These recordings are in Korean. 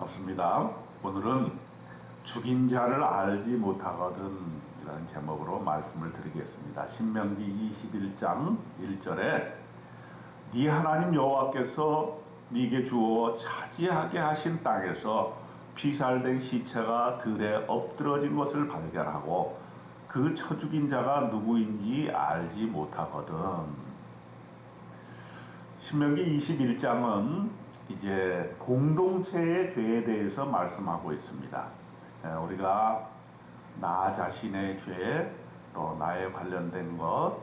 반갑습니다. 오늘은 죽인 자를 알지 못하거든 이라는 제목으로 말씀을 드리겠습니다. 신명기 21장 1절에 네 하나님 여호와께서 네게 주어 차지하게 하신 땅에서 피살된 시체가 들에 엎드러진 것을 발견하고 그 쳐 죽인 자가 누구인지 알지 못하거든. 신명기 21장은 이제 공동체의 죄에 대해서 말씀하고 있습니다. 우리가 나 자신의 죄, 또 나에 관련된 것,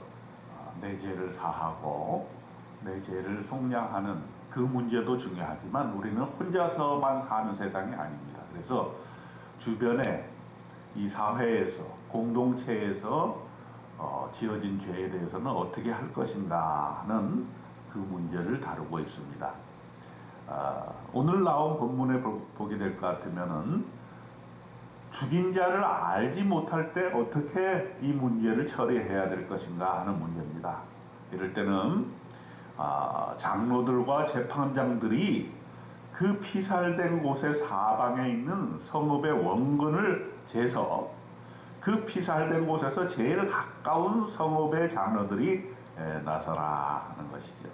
내 죄를 사하고 내 죄를 속량하는 그 문제도 중요하지만 우리는 혼자서만 사는 세상이 아닙니다. 그래서 주변에 이 사회에서, 공동체에서 지어진 죄에 대해서는 어떻게 할 것인가 하는 그 문제를 다루고 있습니다. 오늘 나온 본문에 보게 될 것 같으면은 죽인 자를 알지 못할 때 어떻게 이 문제를 처리해야 될 것인가 하는 문제입니다. 이럴 때는 장로들과 재판장들이 그 피살된 곳의 사방에 있는 성읍의 원근을 재서 그 피살된 곳에서 제일 가까운 성읍의 장로들이 나서라 하는 것이죠.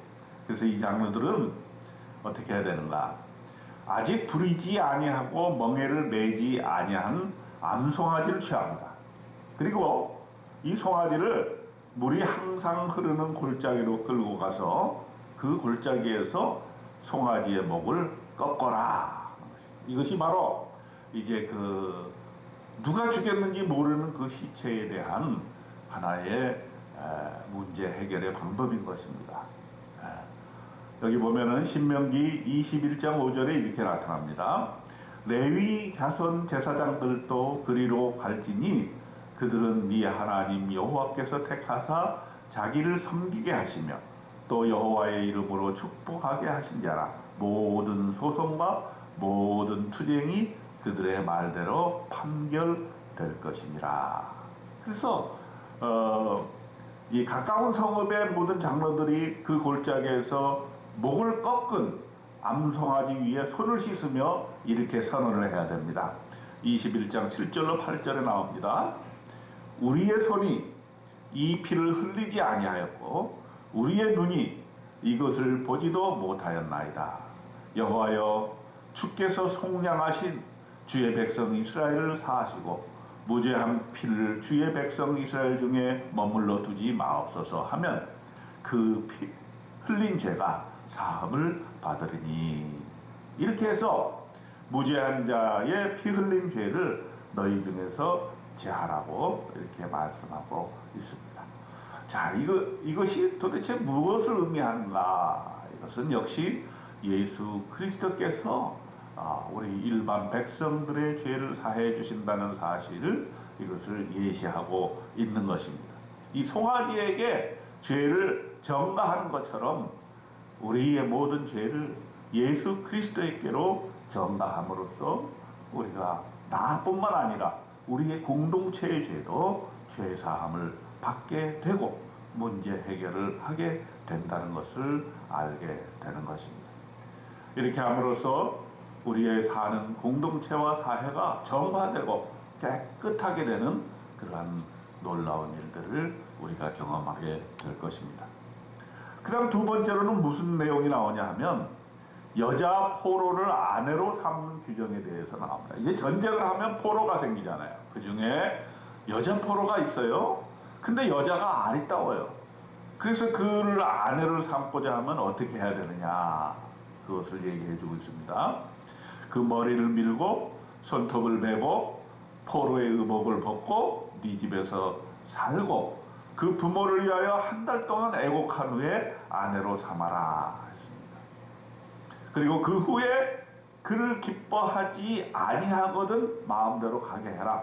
그래서 이 장로들은 어떻게 해야 되는가? 아직 부리지 아니하고 멍에를 매지 아니한 암송아지를 취합니다. 그리고 이 송아지를 물이 항상 흐르는 골짜기로 끌고 가서 그 골짜기에서 송아지의 목을 꺾어라. 이것이 바로 이제 누가 죽였는지 모르는 그 시체에 대한 하나의 문제 해결의 방법인 것입니다. 여기 보면은 신명기 21장 5절에 이렇게 나타납니다. 레위 자손 제사장들도 그리로 갈지니 그들은 네 하나님 여호와께서 택하사 자기를 섬기게 하시며 또 여호와의 이름으로 축복하게 하신 자라. 모든 소송과 모든 투쟁이 그들의 말대로 판결될 것이니라. 그래서 이 가까운 성읍의 모든 장로들이 그 골짜기에서 목을 꺾은 암송아지 위에 손을 씻으며 이렇게 선언을 해야 됩니다. 21장 7절로 8절에 나옵니다. 우리의 손이 이 피를 흘리지 아니하였고 우리의 눈이 이것을 보지도 못하였나이다. 여호와여, 주께서 속량하신 주의 백성 이스라엘을 사하시고 무죄한 피를 주의 백성 이스라엘 중에 머물러 두지 마옵소서 하면 그 피 흘린 죄가 사함을 받으리니. 이렇게 해서 무죄한 자의 피 흘린 죄를 너희 중에서 제하라고 이렇게 말씀하고 있습니다. 자, 이것이 도대체 무엇을 의미하는가? 이것은 역시 예수 그리스도께서 우리 일반 백성들의 죄를 사해 주신다는 사실을 이것을 예시하고 있는 것입니다. 이 송아지에게 죄를 전가하는 것처럼 우리의 모든 죄를 예수 그리스도에게로 전가함으로써 우리가 나뿐만 아니라 우리의 공동체의 죄도 죄사함을 받게 되고 문제 해결을 하게 된다는 것을 알게 되는 것입니다. 이렇게 함으로써 우리의 사는 공동체와 사회가 정화되고 깨끗하게 되는 그러한 놀라운 일들을 우리가 경험하게 될 것입니다. 그 다음 두 번째로는 무슨 내용이 나오냐 하면 여자 포로를 아내로 삼는 규정에 대해서 나옵니다. 이제 전쟁을 하면 포로가 생기잖아요. 그 중에 여자 포로가 있어요. 근데 여자가 아리따워요. 그래서 그를 아내를 삼고자 하면 어떻게 해야 되느냐, 그것을 얘기해 주고 있습니다. 그 머리를 밀고 손톱을 베고 포로의 의복을 벗고 네 집에서 살고 그 부모를 위하여 한 달 동안 애곡한 후에 아내로 삼아라 했습니다. 그리고 그 후에 그를 기뻐하지 아니하거든 마음대로 가게 해라.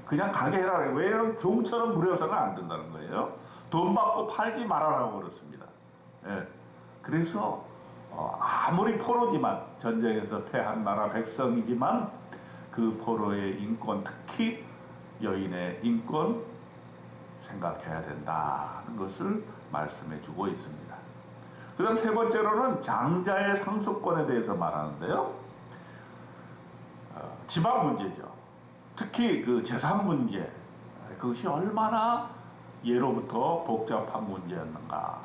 그냥 가게 해라. 왜냐하면 종처럼 부려서는 안 된다는 거예요. 돈 받고 팔지 말아라고 그렇습니다. 예. 그래서 아무리 포로지만, 전쟁에서 패한 나라 백성이지만 그 포로의 인권, 특히 여인의 인권 생각해야 된다는 것을 말씀해 주고 있습니다. 그 다음 세 번째로는 장자의 상속권에 대해서 말하는데요. 지방 문제죠. 특히 그 재산 문제, 그것이 얼마나 예로부터 복잡한 문제였는가.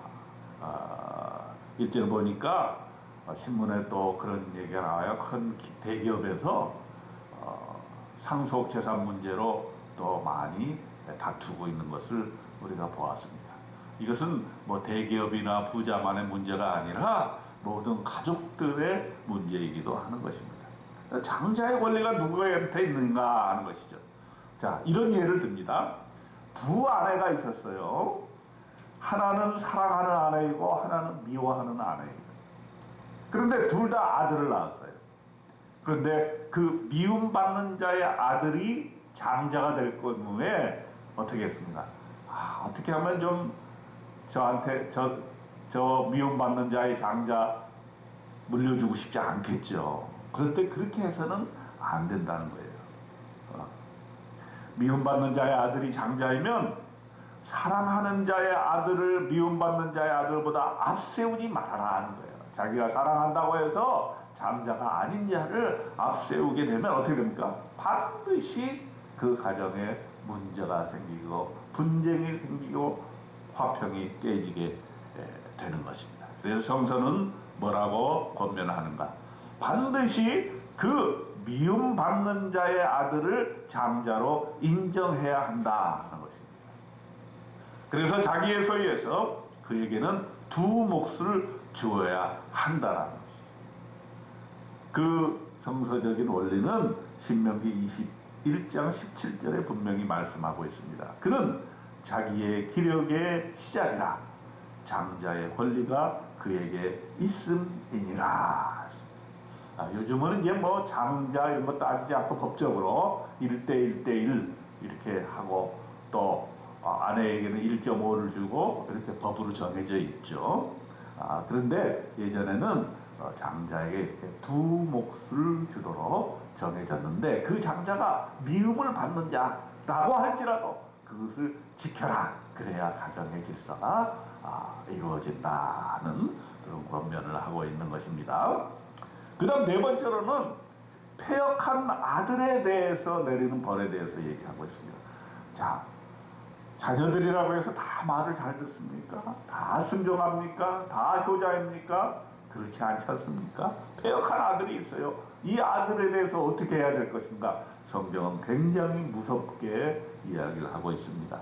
일전에 보니까 신문에 또 그런 얘기가 나와요. 큰 대기업에서 상속 재산 문제로 또 많이 다투고 있는 것을 우리가 보았습니다. 이것은 뭐 대기업이나 부자만의 문제가 아니라 모든 가족들의 문제이기도 하는 것입니다. 장자의 권리가 누구한테 있는가 하는 것이죠. 자, 이런 예를 듭니다. 두 아내가 있었어요. 하나는 사랑하는 아내이고 하나는 미워하는 아내이고. 그런데 둘 다 아들을 낳았어요. 그런데 그 미움받는 자의 아들이 장자가 될 경우에 어떻게 했습니까? 어떻게 하면 좀 저한테 저 미움받는 자의 장자 물려주고 싶지 않겠죠. 그런데 그렇게 해서는 안 된다는 거예요. 미움받는 자의 아들이 장자이면 사랑하는 자의 아들을 미움받는 자의 아들보다 앞세우지 말아라 하는 거예요. 자기가 사랑한다고 해서 장자가 아닌 자를 앞세우게 되면 어떻게 됩니까? 반드시 그 가정에 문제가 생기고 분쟁이 생기고 화평이 깨지게 되는 것입니다. 그래서 성서는 뭐라고 권면하는가? 반드시 그 미움받는 자의 아들을 장자로 인정해야 한다 하는 것입니다. 그래서 자기의 소유에서 그에게는 두 몫을 주어야 한다라는 것입니다. 그 성서적인 원리는 신명기 21장 17절에 분명히 말씀하고 있습니다. 그는 자기의 기력의 시작이라 장자의 권리가 그에게 있음이니라. 요즘은 이제 뭐 장자 이런 거 따지지 않고 법적으로 1대1대1 이렇게 하고 또 아내에게는 1.5를 주고 이렇게 법으로 정해져 있죠. 그런데 예전에는 장자에게 이렇게 두 몫을 주도록 정해졌는데 그 장자가 미움을 받는 자라고 할지라도 그것을 지켜라. 그래야 가정의 질서가 이루어진다는 그런 권면을 하고 있는 것입니다. 그 다음 네 번째로는 패역한 아들에 대해서 내리는 벌에 대해서 얘기하고 있습니다. 자, 자녀들이라고 해서 다 말을 잘 듣습니까? 다 순종합니까? 다 효자입니까? 그렇지 않지 않습니까? 패역한 아들이 있어요. 이 아들에 대해서 어떻게 해야 될 것인가? 성경은 굉장히 무섭게 이야기를 하고 있습니다.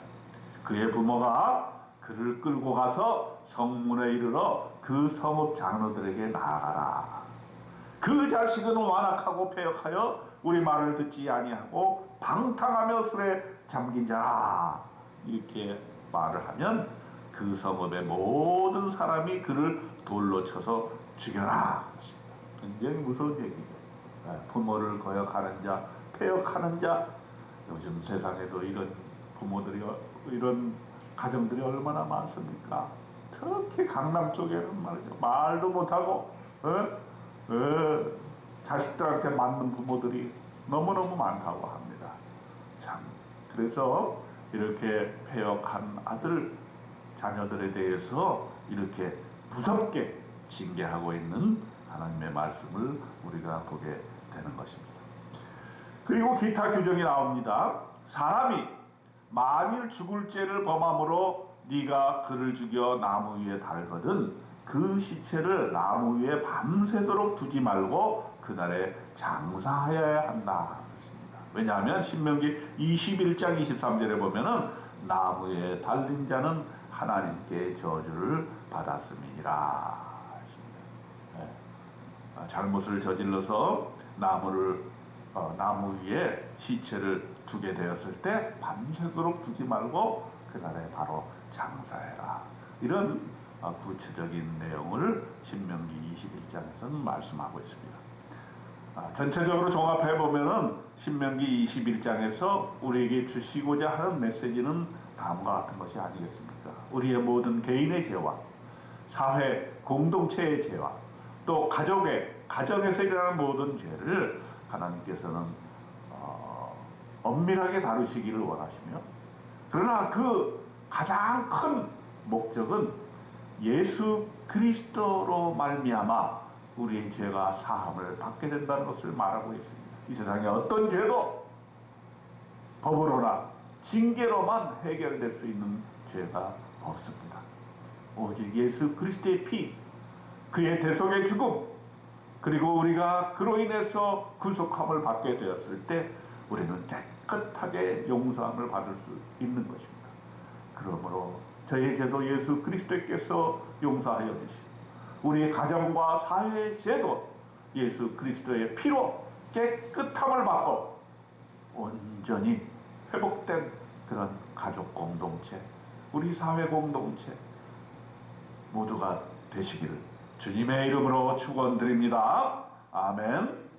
그의 부모가 그를 끌고 가서 성문에 이르러 그 성읍 장로들에게 나아가라. 그 자식은 완악하고 패역하여 우리 말을 듣지 아니하고 방탕하며 술에 잠긴 자라. 이렇게 말을 하면 그 성읍의 모든 사람이 그를 돌로 쳐서 죽여라. 굉장히 무서운 얘기죠. 부모를 거역하는 자, 패역하는 자. 요즘 세상에도 이런 부모들이, 이런 가정들이 얼마나 많습니까? 특히 강남 쪽에는 말이죠. 말도 못하고 자식들한테 맞는 부모들이 너무너무 많다고 합니다. 참, 그래서 이렇게 패역한 아들, 자녀들에 대해서 이렇게 무섭게 징계하고 있는 하나님의 말씀을 우리가 보게 되는 것입니다. 그리고 기타 규정이 나옵니다. 사람이 만일 죽을 죄를 범함으로 네가 그를 죽여 나무 위에 달거든 그 시체를 나무 위에 밤새도록 두지 말고 그날에 장사하여야 한다. 왜냐하면 신명기 21장 23절에 보면은 나무에 달린 자는 하나님께 저주를 받았음이니라. 잘못을 저질러서 나무 위에 시체를 두게 되었을 때 밤새도록 두지 말고 그날에 바로 장사해라. 이런 구체적인 내용을 신명기 21장에서는 말씀하고 있습니다. 전체적으로 종합해 보면은 신명기 21장에서 우리에게 주시고자 하는 메시지는 다음과 같은 것이 아니겠습니까? 우리의 모든 개인의 죄와 사회 공동체의 죄와 또 가정에서 일어나는 모든 죄를 하나님께서는 엄밀하게 다루시기를 원하시며, 그러나 그 가장 큰 목적은 예수 그리스도로 말미암아 우리의 죄가 사함을 받게 된다는 것을 말하고 있습니다. 이 세상에 어떤 죄도 법으로나 징계로만 해결될 수 있는 죄가 없습니다. 오직 예수 그리스도의 피, 그의 대속의 죽음, 그리고 우리가 그로 인해서 구속함을 받게 되었을 때 우리는 깨끗하게 용서함을 받을 수 있는 것입니다. 그러므로 저의 죄도 예수 그리스도께서 용서하여 주시고 우리의 가정과 사회의 죄도 예수 그리스도의 피로 깨끗함을 받고 온전히 회복된 그런 가족 공동체, 우리 사회 공동체 모두가 되시기를 주님의 이름으로 축원드립니다. 아멘.